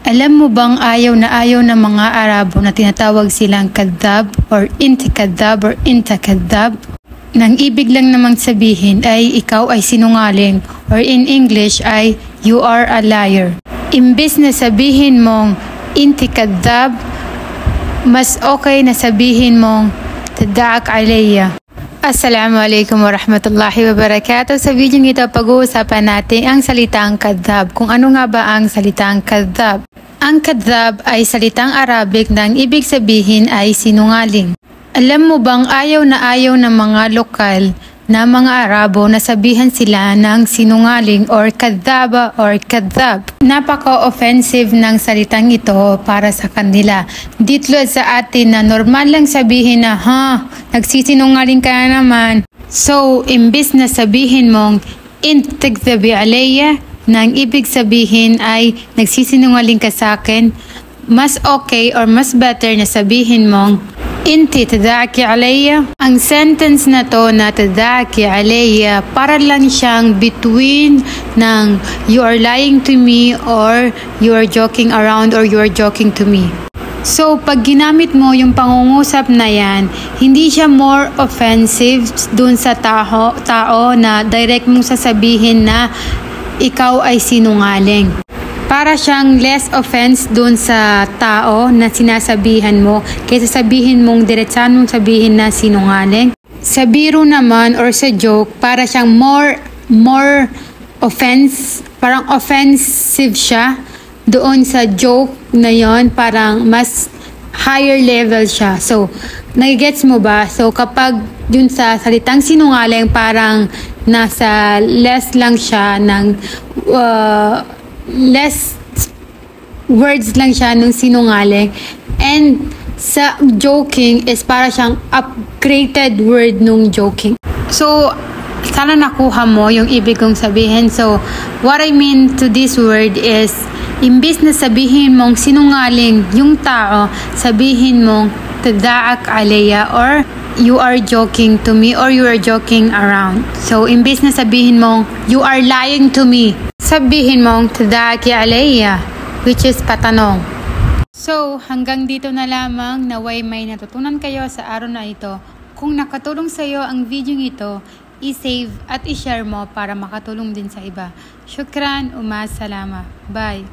Alam mo bang ayaw ng mga Arabo na tinatawag silang kadhab or inti kadhab? Nang ibig lang namang sabihin ay ikaw ay sinungaling or in English ay you are a liar. Imbes na sabihin mong inti kadhab, mas okay na sabihin mong tadaak alayya. Assalamualaikum warahmatullahi wabarakatuh. Sa video ito, pag-uusapan natin ang salitang kadhab. Kung ano nga ba ang salitang kadhab? Ang kadhab ay salitang Arabic na ang ibig sabihin ay sinungaling. Alam mo bang ayaw ng mga lokal na mga Arabo na sabihan sila ng sinungaling or kadhaba or kadhab. Napaka-offensive ng salitang ito para sa kanila. Di tulad sa atin na normal lang sabihin na, nagsisinungaling ka na naman. So, imbis na sabihin mong, intikdabi alayya, na ang ibig sabihin ay nagsisinungaling ka sa akin, mas okay or mas better na sabihin mong, inti tadaki alayya. Ang sentence na to na tadaki alayya, para lang siyang between ng you are lying to me or you are joking around or you are joking to me. So, pag ginamit mo yung pangungusap na yan, hindi siya more offensive dun sa tao na direct mong sasabihin na ikaw ay sinungaling. Para siyang less offense dun sa tao na sinasabihan mo kaysa sabihin mong diretsahan mong sabihin na sinungaling. Sa biro naman or sa joke, para siyang more offense, parang offensive siya. Doon sa joke na yon, parang mas higher level siya. So, nagigets mo ba? So, kapag dun sa salitang sinungaling, parang nasa less lang siya ng less words lang siya nung sinungaling. And sa joking is para siyang upgraded word nung joking. So, sana nakuha mo yung ibig kong sabihin. So, what I mean to this word is, imbis na sabihin mong sinungaling yung tao, sabihin mong tadaak alayya or you are joking to me or you are joking around. So, imbis na sabihin mong you are lying to me, sabihin mong tadaaki alayya, which is patanong. So, hanggang dito na lamang. Naway may natutunan kayo sa araw na ito. Kung nakatulong sa iyo ang video ito, i-save at i-share mo para makatulong din sa iba. Shukran, salama. Bye.